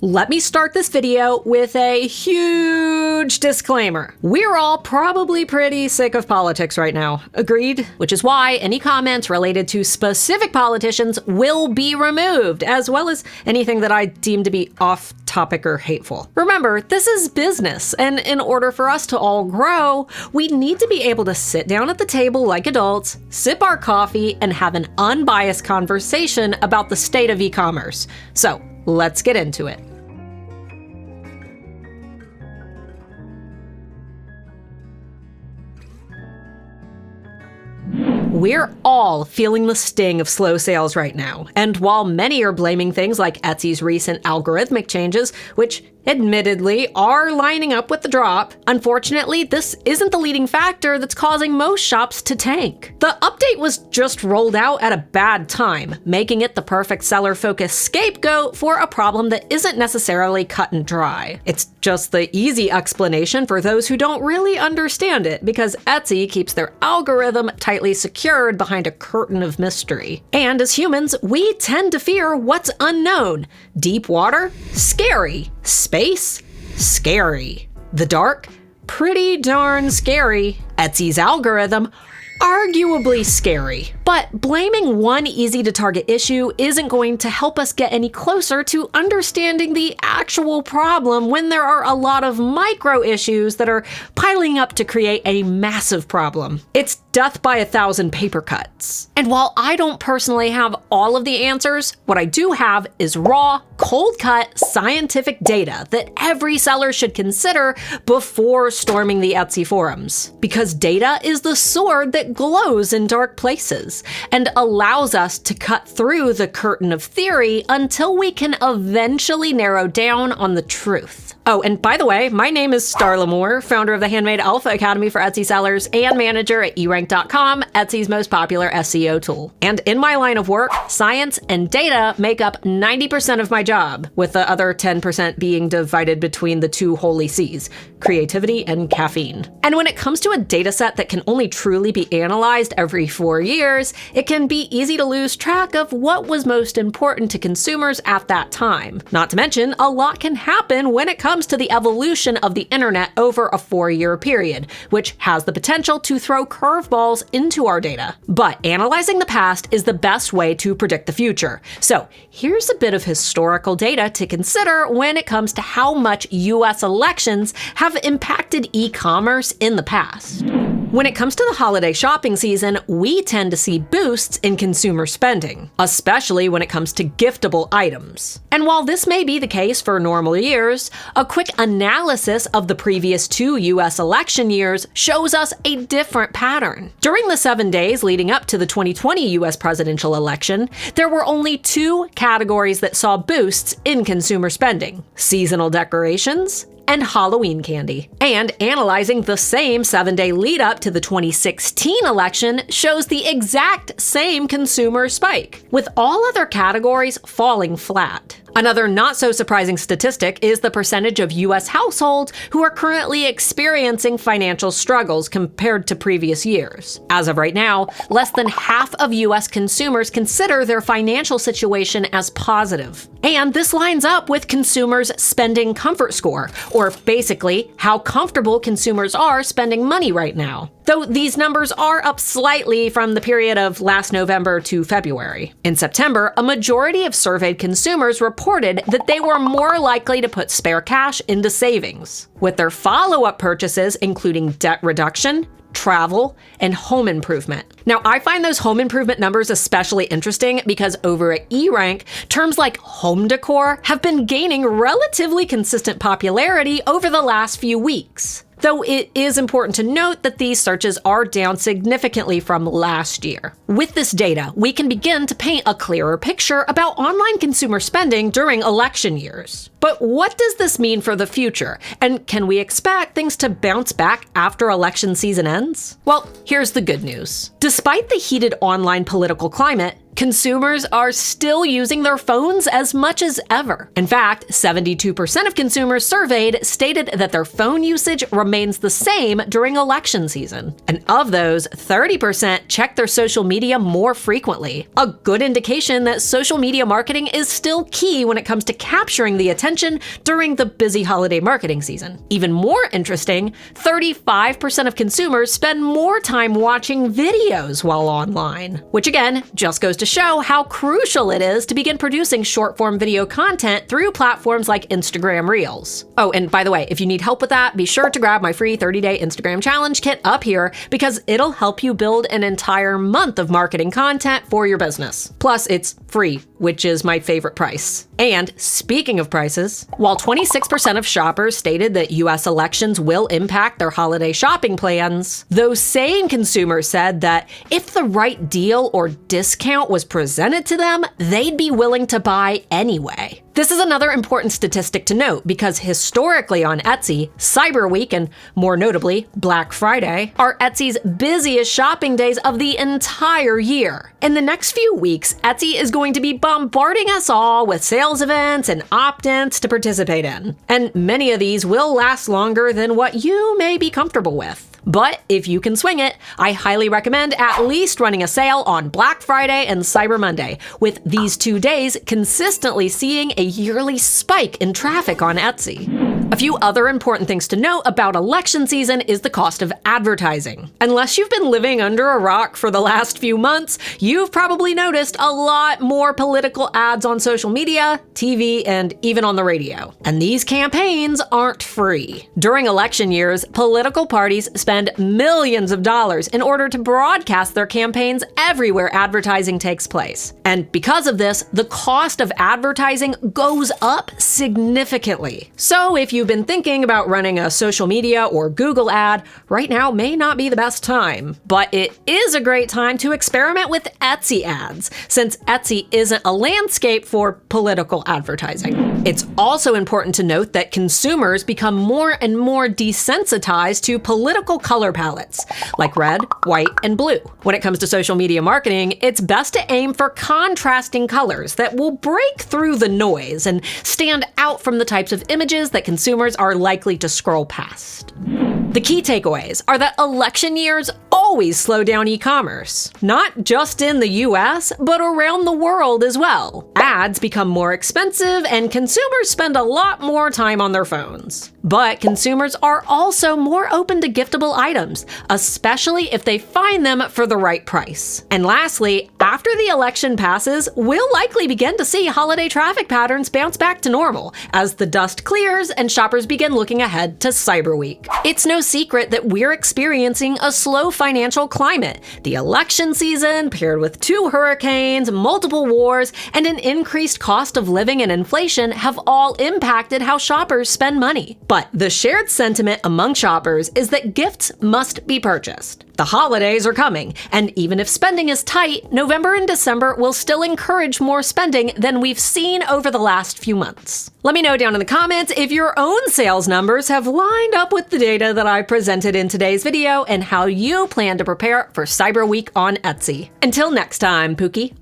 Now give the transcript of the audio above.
Let me start this video with a huge disclaimer. We're all probably pretty sick of politics right now. Agreed? Which is why any comments related to specific politicians will be removed, as well as anything that I deem to be off topic or hateful. Remember, this is business, and in order for us to all grow, we need to be able to sit down at the table like adults, sip our coffee, and have an unbiased conversation about the state of e-commerce. So, let's get into it. We're all feeling the sting of slow sales right now, and while many are blaming things like Etsy's recent algorithmic changes, which admittedly are lining up with the drop, unfortunately, this isn't the leading factor that's causing most shops to tank. The update was just rolled out at a bad time, making it the perfect seller-focused scapegoat for a problem that isn't necessarily cut and dry. It's just the easy explanation for those who don't really understand it, because Etsy keeps their algorithm tightly secured behind a curtain of mystery. And as humans, we tend to fear what's unknown. Deep water? Scary. Space? Scary. The dark? Pretty darn scary. Etsy's algorithm? Arguably scary. But blaming one easy-to-target issue isn't going to help us get any closer to understanding the actual problem when there are a lot of micro issues that are piling up to create a massive problem. It's death by 1,000 paper cuts. And while I don't personally have all of the answers, what I do have is raw, cold-cut, scientific data that every seller should consider before storming the Etsy forums. Because data is the sword that glows in dark places and allows us to cut through the curtain of theory until we can eventually narrow down on the truth. Oh, and by the way, my name is Starla, founder of the Handmade Alpha Academy for Etsy sellers and manager at erank.com, Etsy's most popular SEO tool. And in my line of work, science and data make up 90% of my job, with the other 10% being divided between the two holy C's, creativity and caffeine. And when it comes to a data set that can only truly be analyzed every 4 years, it can be easy to lose track of what was most important to consumers at that time. Not to mention, a lot can happen when it comes to the evolution of the internet over a 4-year period, which has the potential to throw curveballs into our data. But analyzing the past is the best way to predict the future. So here's a bit of historical data to consider when it comes to how much US elections have impacted e-commerce in the past. When it comes to the holiday shopping season, we tend to see boosts in consumer spending, especially when it comes to giftable items. And while this may be the case for normal years, a quick analysis of the previous 2 US election years shows us a different pattern. During the 7 days leading up to the 2020 US presidential election, there were only 2 categories that saw boosts in consumer spending: seasonal decorations and Halloween candy. And analyzing the same 7-day lead up to the 2016 election shows the exact same consumer spike, with all other categories falling flat. Another not so surprising statistic is the percentage of US households who are currently experiencing financial struggles compared to previous years. As of right now, less than half of US consumers consider their financial situation as positive. And this lines up with consumers' spending comfort score, or basically how comfortable consumers are spending money right now. Though these numbers are up slightly from the period of last November to February. In September, a majority of surveyed consumers reported that they were more likely to put spare cash into savings, with their follow-up purchases including debt reduction, travel, and home improvement. Now, I find those home improvement numbers especially interesting because over at eRank, terms like home decor have been gaining relatively consistent popularity over the last few weeks. Though it is important to note that these searches are down significantly from last year. With this data, we can begin to paint a clearer picture about online consumer spending during election years. But what does this mean for the future? And can we expect things to bounce back after election season ends? Well, here's the good news. Despite the heated online political climate, consumers are still using their phones as much as ever. In fact, 72% of consumers surveyed stated that their phone usage remains the same during election season. And of those, 30% check their social media more frequently, a good indication that social media marketing is still key when it comes to capturing the attention during the busy holiday marketing season. Even more interesting, 35% of consumers spend more time watching videos while online, which again just goes to show how crucial it is to begin producing short-form video content through platforms like Instagram Reels. Oh, and by the way, if you need help with that, be sure to grab my free 30-day Instagram challenge kit up here because it'll help you build an entire month of marketing content for your business. Plus, it's free, which is my favorite price. And speaking of prices, while 26% of shoppers stated that US elections will impact their holiday shopping plans, those same consumers said that if the right deal or discount was presented to them, they'd be willing to buy anyway. This is another important statistic to note because historically on Etsy, Cyber Week and more notably Black Friday are Etsy's busiest shopping days of the entire year. In the next few weeks, Etsy is going to be bombarding us all with sales events and opt-ins to participate in. And many of these will last longer than what you may be comfortable with. But if you can swing it, I highly recommend at least running a sale on Black Friday and Cyber Monday, with these 2 days consistently seeing a yearly spike in traffic on Etsy. A few other important things to note about election season is the cost of advertising. Unless you've been living under a rock for the last few months, you've probably noticed a lot more political ads on social media, TV, and even on the radio. And these campaigns aren't free. During election years, political parties spend millions of dollars in order to broadcast their campaigns everywhere advertising takes place. And because of this, the cost of advertising goes up significantly. So if you've been thinking about running a social media or Google ad, right now may not be the best time. But it is a great time to experiment with Etsy ads, since Etsy isn't a landscape for political advertising. It's also important to note that consumers become more and more desensitized to political color palettes, like red, white, and blue. When it comes to social media marketing, it's best to aim for contrasting colors that will break through the noise and stand out from the types of images that consumers are likely to scroll past. The key takeaways are that election years always slow down e-commerce, not just in the US, but around the world as well. Ads become more expensive and consumers spend a lot more time on their phones. But consumers are also more open to giftable items, especially if they find them for the right price. And lastly, after the election passes, we'll likely begin to see holiday traffic patterns bounce back to normal as the dust clears and shoppers begin looking ahead to Cyber Week. It's no secret that we're experiencing a slow financial climate. The election season, paired with 2 hurricanes, multiple wars, and an increased cost of living and inflation have all impacted how shoppers spend money. But the shared sentiment among shoppers is that gifts must be purchased. The holidays are coming, and even if spending is tight, November and December will still encourage more spending than we've seen over the last few months. Let me know down in the comments if your own sales numbers have lined up with the data that I presented in today's video and how you plan to prepare for Cyber Week on Etsy. Until next time, Pookie.